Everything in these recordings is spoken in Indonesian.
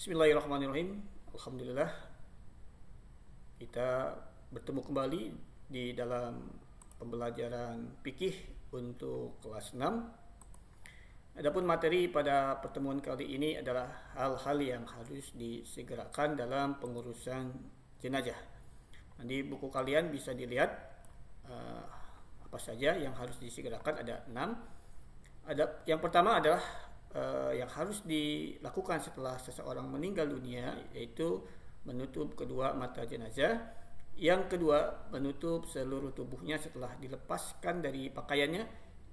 Bismillahirrahmanirrahim. Alhamdulillah kita bertemu kembali di dalam pembelajaran fikih untuk kelas 6. Adapun materi pada pertemuan kali ini adalah hal-hal yang harus disegerakan dalam pengurusan jenazah. Di buku kalian bisa dilihat apa saja yang harus disegerakan, ada 6. Yang pertama adalah yang harus dilakukan setelah seseorang meninggal dunia, yaitu menutup kedua mata jenazah. Yang kedua, menutup seluruh tubuhnya setelah dilepaskan dari pakaiannya.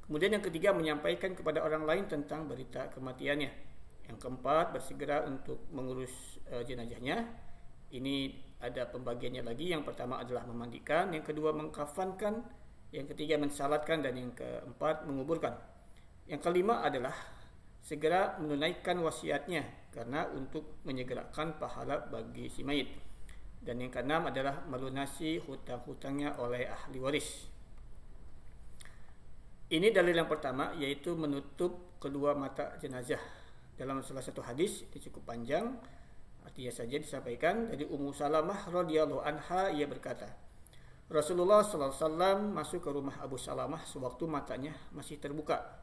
Kemudian yang ketiga, menyampaikan kepada orang lain tentang berita kematiannya. Yang keempat, bersegera untuk mengurus jenazahnya. Ini ada pembagiannya lagi. Yang pertama adalah memandikan, yang kedua mengkafankan, yang ketiga mensalatkan, dan yang keempat menguburkan. Yang kelima adalah segera menunaikan wasiatnya karena untuk menyegerakan pahala bagi si mayit. Dan yang keenam adalah melunasi hutang-hutangnya oleh ahli waris. Ini dalil yang pertama, yaitu menutup kedua mata jenazah. Dalam salah satu hadis, ini cukup panjang, artinya saja disampaikan dari Ummu Salamah radhiyallahu anha, ia berkata, Rasulullah SAW masuk ke rumah Abu Salamah sewaktu matanya masih terbuka.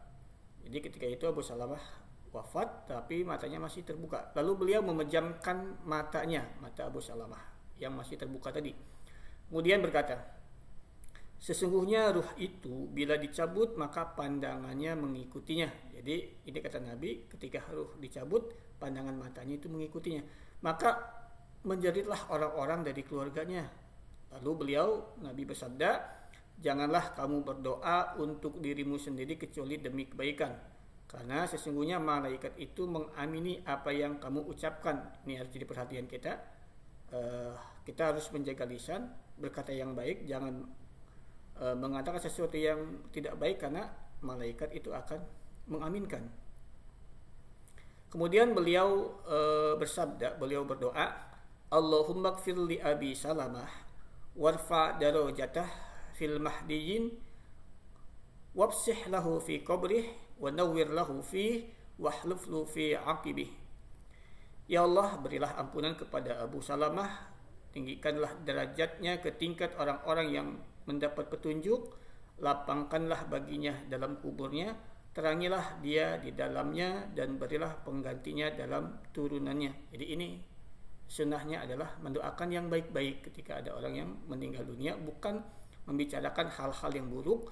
Jadi ketika itu Abu Salamah wafat tapi matanya masih terbuka. Lalu beliau memejamkan matanya, mata Abu Salamah yang masih terbuka tadi. Kemudian berkata, sesungguhnya ruh itu bila dicabut maka pandangannya mengikutinya. Jadi ini kata Nabi, ketika ruh dicabut pandangan matanya itu mengikutinya. Maka menjeritlah orang-orang dari keluarganya. Lalu beliau, Nabi bersabda, janganlah kamu berdoa untuk dirimu sendiri kecuali demi kebaikan, karena sesungguhnya malaikat itu mengamini apa yang kamu ucapkan. Ini harus jadi perhatian kita. Kita harus menjaga lisan, berkata yang baik, jangan mengatakan sesuatu yang tidak baik, karena malaikat itu akan mengaminkan. Kemudian beliau beliau berdoa, Allahumma gfir li Abi Salamah warfa darajatah fil mahdiyin wabsih lahu fi qabrih wa nawwir lahu fi wahluf lahu fi aqibih. Ya Allah, berilah ampunan kepada Abu Salamah, tinggikanlah derajatnya ke tingkat orang-orang yang mendapat petunjuk, lapangkanlah baginya dalam kuburnya, terangilah dia di dalamnya, dan berilah penggantinya dalam turunannya. Jadi ini sunnahnya adalah mendoakan yang baik-baik ketika ada orang yang meninggal dunia, bukan membicarakan hal-hal yang buruk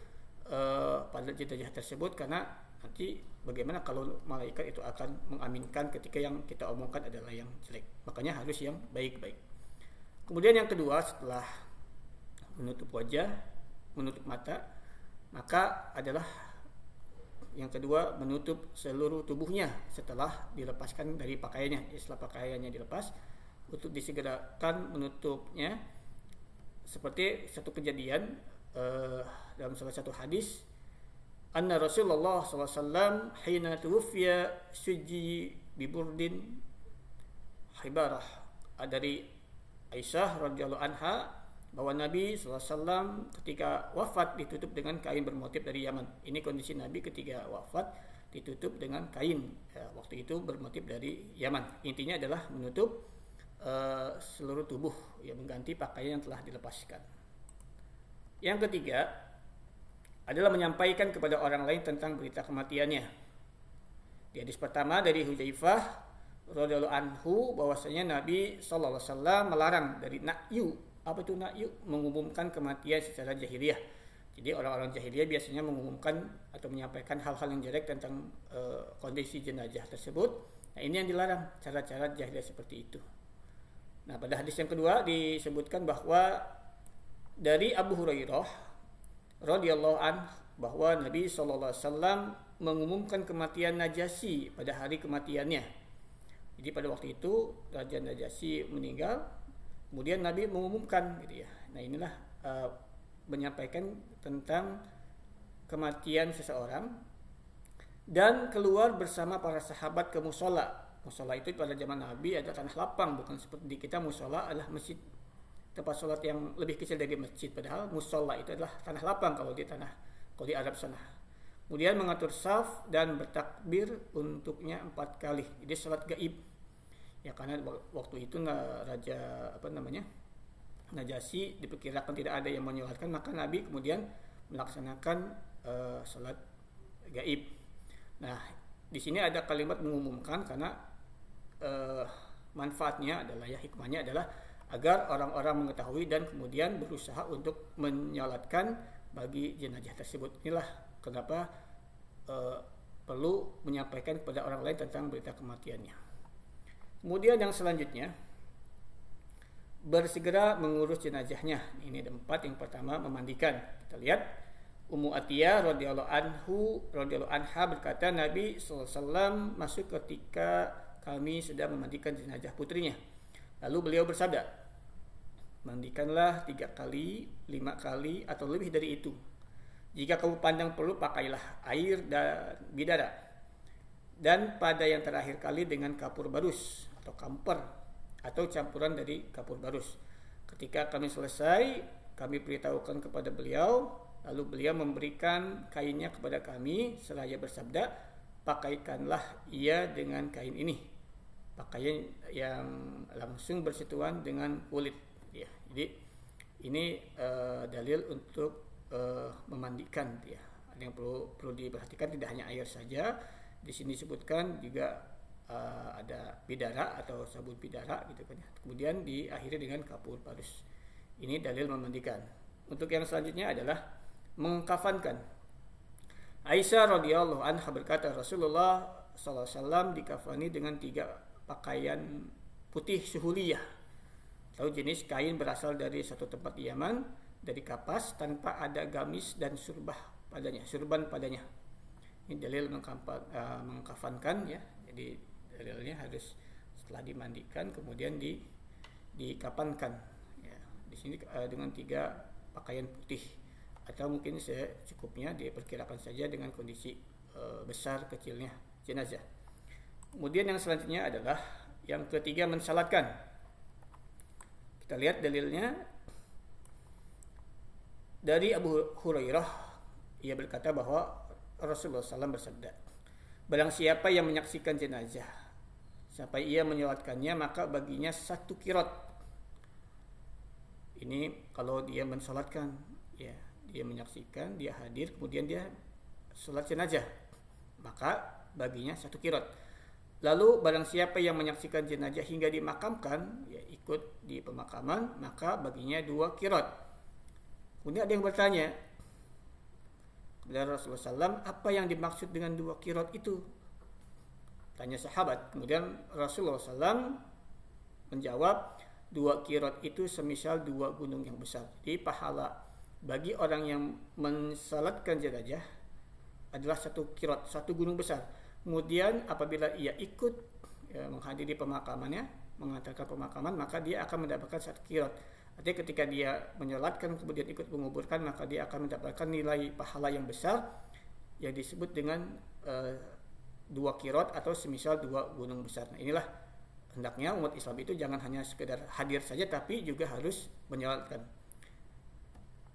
pada jenazah tersebut, karena nanti bagaimana kalau malaikat itu akan mengaminkan ketika yang kita omongkan adalah yang jelek. Makanya harus yang baik-baik. Kemudian yang kedua, setelah menutup wajah, menutup mata, maka adalah yang kedua menutup seluruh tubuhnya setelah dilepaskan dari pakaiannya. Setelah pakaiannya dilepas, untuk disegerakan menutupnya. Seperti satu kejadian dalam salah satu hadis, anna Rasulullah SAW hina tuwfiya suji biburdin hibarah, dari Aisyah radhiyallahu anha, bahwa Nabi SAW ketika wafat ditutup dengan kain bermotif dari Yaman. Ini kondisi Nabi ketika wafat ditutup dengan kain, waktu itu bermotif dari Yaman. Intinya adalah menutup seluruh tubuh, yang mengganti pakaian yang telah dilepaskan. Yang ketiga adalah menyampaikan kepada orang lain tentang berita kematiannya. Di hadis pertama dari Hudzaifah radhiyallahu anhu, bahwasanya Nabi sallallahu alaihi wasallam melarang dari na'yu. Apa itu na'yu? Mengumumkan kematian secara jahiliyah. Jadi orang-orang jahiliyah biasanya mengumumkan atau menyampaikan hal-hal yang jelek tentang kondisi jenazah tersebut. Nah, ini yang dilarang, cara-cara jahiliyah seperti itu. Nah, pada hadis yang kedua disebutkan bahwa dari Abu Hurairah radhiyallahu anhu, bahwa Nabi sallallahu alaihi wasallam mengumumkan kematian Najasyi pada hari kematiannya. Jadi pada waktu itu Raja Najasyi meninggal, kemudian Nabi mengumumkan, gitu ya. Nah, inilah menyampaikan tentang kematian seseorang, dan keluar bersama para sahabat ke mushola. Mushola itu pada zaman Nabi ada tanah lapang, bukan seperti di kita. Mushola adalah masjid, tempat sholat yang lebih kecil dari masjid, padahal mushola itu adalah tanah lapang kalau di Arab sana. Kemudian mengatur saf dan bertakbir untuknya 4 kali. Jadi sholat gaib. Ya karena waktu itu raja Najasyi diperkirakan tidak ada yang menyolatkan, maka Nabi kemudian melaksanakan salat gaib. Nah, di sini ada kalimat mengumumkan karena manfaatnya adalah hikmahnya adalah agar orang-orang mengetahui dan kemudian berusaha untuk menyolatkan bagi jenazah tersebut. Inilah kenapa perlu menyampaikan kepada orang lain tentang berita kematiannya. Kemudian yang selanjutnya, bersegera mengurus jenazahnya. Ini ada 4. Yang pertama, memandikan. Kita lihat Ummu Atiyah radhiyallahu anha berkata, Nabi SAW masuk ketika kami sedang memandikan jenazah putrinya. Lalu beliau bersabda, mandikanlah 3 kali, 5 kali, atau lebih dari itu. Jika kamu pandang perlu, pakailah air dan bidara. Dan pada yang terakhir kali dengan kapur barus atau kamper atau campuran dari kapur barus. Ketika kami selesai, kami beritahukan kepada beliau, lalu beliau memberikan kainnya kepada kami seraya bersabda, pakaikanlah ia dengan kain ini, pakaian yang langsung bersentuhan dengan kulit. Ya, jadi ini dalil untuk memandikan. Ya, ada yang perlu diperhatikan, tidak hanya air saja. Di sini disebutkan juga ada bidara atau sabun bidara gitu kan ya. Kemudian diakhiri dengan kapur barus. Ini dalil memandikan. Untuk yang selanjutnya adalah mengkafankan. Aisyah radhiyallahu anha berkata, Rasulullah SAW dikafani dengan 3 pakaian putih suhuliyah atau jenis kain berasal dari satu tempat di Yaman, dari kapas tanpa ada gamis dan surban padanya. Ini dalil mengkafankan ya. Jadi dalilnya harus setelah dimandikan kemudian dikafankan ya. Di sini dengan 3 pakaian putih, atau mungkin secukupnya, diperkirakan saja dengan kondisi besar kecilnya jenazah. Kemudian yang selanjutnya adalah yang ketiga, mensalatkan. Kita lihat dalilnya dari Abu Hurairah. Ia berkata bahwa Rasulullah SAW bersabda, barang siapa yang menyaksikan jenazah sampai ia menyolatkannya, maka baginya 1 qirot. Ini kalau dia mensolatkan, ya, dia menyaksikan, dia hadir, kemudian dia sholat jenazah, maka baginya 1 qirot. Lalu barang siapa yang menyaksikan jenazah hingga dimakamkan, ya, ikut di pemakaman, maka baginya 2 qirot. Kemudian ada yang bertanya kepada Rasulullah SAW, apa yang dimaksud dengan 2 qirot itu? Tanya sahabat. Kemudian Rasulullah SAW menjawab, 2 qirot itu semisal 2 gunung yang besar. Jadi pahala bagi orang yang mensalatkan jenazah adalah 1 qirot, 1 gunung besar. Kemudian apabila ia ikut menghadiri pemakamannya, mengantarkan pemakaman, maka dia akan mendapatkan 1 qirot. Artinya ketika dia menyolatkan kemudian ikut menguburkan, maka dia akan mendapatkan nilai pahala yang besar yang disebut dengan 2 qirot atau semisal 2 gunung besar. Nah, inilah hendaknya umat Islam itu jangan hanya sekedar hadir saja, tapi juga harus menyolatkan.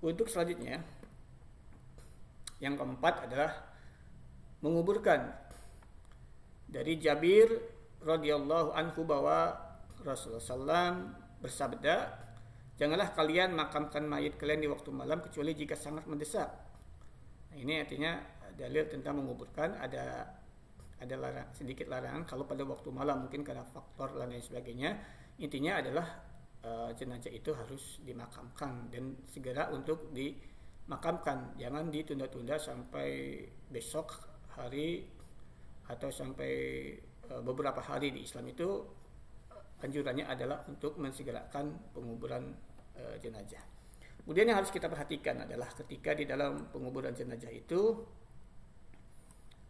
Untuk selanjutnya, yang keempat adalah menguburkan. Dari Jabir radhiyallahu anhu bahwa Rasulullah SAW bersabda, janganlah kalian makamkan mayit kalian di waktu malam kecuali jika sangat mendesak. Nah, ini artinya dalil tentang menguburkan. Ada sedikit larangan kalau pada waktu malam, mungkin karena faktor dan lain sebagainya. Intinya adalah jenazah itu harus dimakamkan dan segera untuk dimakamkan. Jangan ditunda-tunda sampai besok hari atau sampai beberapa hari. Di Islam itu anjurannya adalah untuk mensegerakan penguburan jenazah. Kemudian yang harus kita perhatikan adalah ketika di dalam penguburan jenazah itu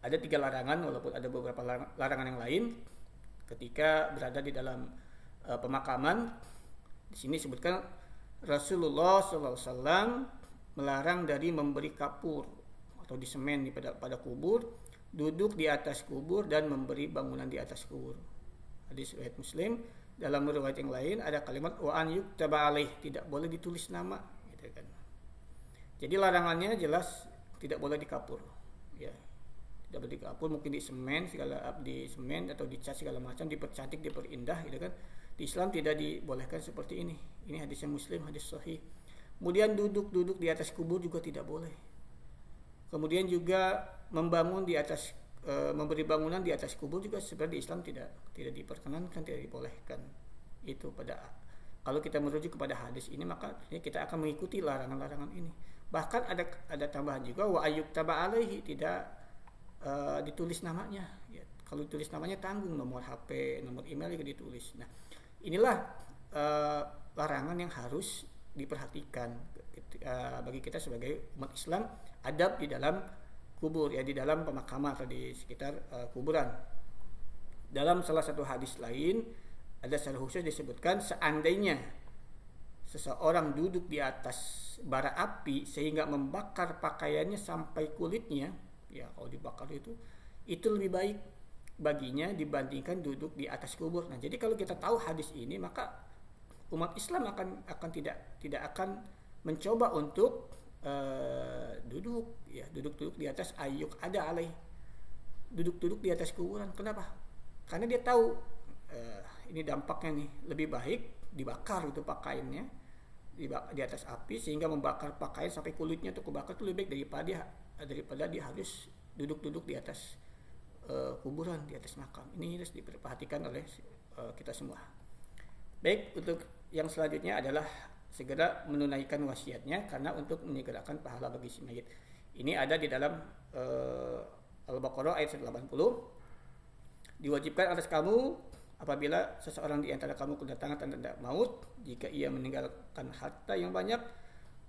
ada 3 larangan, walaupun ada beberapa larangan yang lain. Ketika berada di dalam pemakaman, di sini disebutkan Rasulullah SAW melarang dari memberi kapur atau disemen pada kubur, duduk di atas kubur, dan memberi bangunan di atas kubur. Hadis riwayat Muslim. Dalam riwayat yang lain ada kalimat wa an yuktaba alaih, tidak boleh ditulis nama, gitu kan. Jadi larangannya jelas tidak boleh dikapur, ya. dapat dikapur, mungkin di semen atau dicat segala macam, dipercantik, diperindah gitu kan. Di Islam tidak dibolehkan seperti ini. Ini hadisnya Muslim, hadis sahih. Kemudian duduk di atas kubur juga tidak boleh. Kemudian juga membangun di atas memberi bangunan di atas kubur juga sebenarnya di Islam tidak diperkenankan, tidak dibolehkan. Itu kalau kita merujuk kepada hadis ini, maka kita akan mengikuti larangan-larangan ini. Bahkan ada tambahan juga, wa ayyuk taba alaihi, tidak ditulis namanya. Ya, kalau ditulis namanya tanggung, nomor HP, nomor email juga ditulis. Nah, inilah larangan yang harus diperhatikan bagi kita sebagai umat Islam, adab di dalam kubur, ya, di dalam pemakaman atau di sekitar kuburan. Dalam salah satu hadis lain ada secara khusus disebutkan, seandainya seseorang duduk di atas bara api sehingga membakar pakaiannya sampai kulitnya, ya, kalau dibakar itu lebih baik baginya dibandingkan duduk di atas kubur. Nah, jadi kalau kita tahu hadis ini, maka umat Islam akan tidak akan mencoba untuk duduk di atas ayyuk ada alaih, duduk di atas kuburan. Kenapa? Karena dia tahu ini dampaknya nih, lebih baik dibakar itu pakaiannya di atas api sehingga membakar pakaian sampai kulitnya tuh kebakar, itu lebih baik daripada dia harus duduk di atas kuburan, di atas makam. Ini harus diperhatikan oleh kita semua. Baik, untuk yang selanjutnya adalah segera menunaikan wasiatnya karena untuk menyegerakan pahala bagi si mayit. Ini ada di dalam Al-Baqarah ayat 180. Diwajibkan atas kamu apabila seseorang di antara kamu kedatangan tanda maut, jika ia meninggalkan harta yang banyak,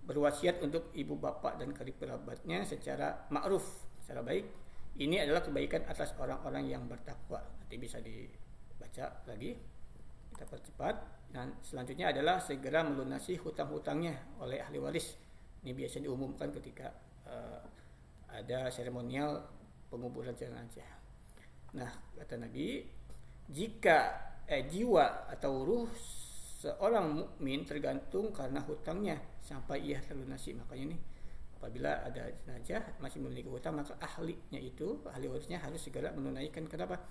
berwasiat untuk ibu bapak dan karib kerabatnya secara ma'ruf, secara baik. Ini adalah kebaikan atas orang-orang yang bertakwa. Nanti bisa dibaca lagi, kita percepat. Dan selanjutnya adalah segera melunasi hutang-hutangnya oleh ahli waris. Ini biasanya diumumkan ketika ada seremonial penguburan jenazah. Nah, kata Nabi, jika jiwa atau ruh seorang mukmin tergantung karena hutangnya sampai ia terlunasi. Makanya ini apabila ada jenazah masih memiliki hutang, maka ahli warisnya harus segera menunaikan. Kenapa?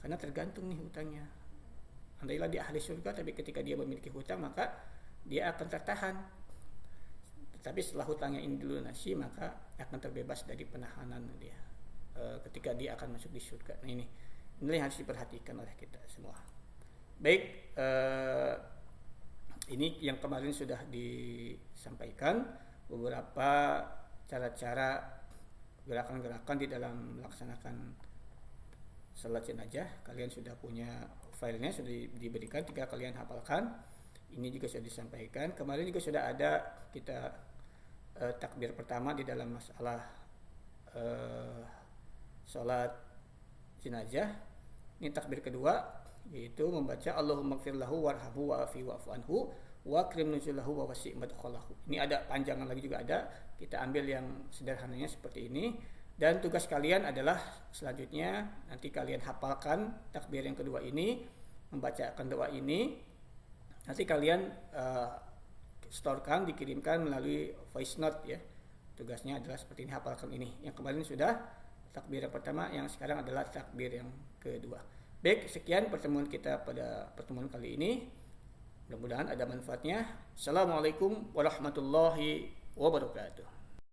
Karena tergantung nih hutangnya. Andailah dia ahli surga, tapi ketika dia memiliki hutang, maka dia akan tertahan. Tetapi setelah hutangnya ini dilunasi, maka akan terbebas dari penahanan dia ketika dia akan masuk di surga. Nah, inilah yang harus diperhatikan oleh kita semua. Baik, ini yang kemarin sudah disampaikan beberapa cara-cara gerakan-gerakan di dalam melaksanakan salat jenazah. Kalian sudah punya filenya, sudah diberikan, tinggal kalian hafalkan. Ini juga sudah disampaikan. Kemarin juga sudah ada kita takbir pertama di dalam masalah salat jenazah. Ini takbir kedua, yaitu membaca Allahumma gfir lahu warhamhu wa'afi wa'fu anhu wa akrim nuzulahu wa wasi' madkhalahu. Ini ada panjangan lagi juga ada. Kita ambil yang sederhananya seperti ini. Dan tugas kalian adalah selanjutnya nanti kalian hafalkan takbir yang kedua ini, membacakan doa ini. Nanti kalian storekan, dikirimkan melalui voice note, ya. Tugasnya adalah seperti ini, hafalkan ini. Yang kemarin sudah takbir yang pertama, yang sekarang adalah takbir yang kedua. Baik, sekian pertemuan kita pada pertemuan kali ini. Mudah-mudahan ada manfaatnya. Assalamualaikum warahmatullahi wabarakatuh.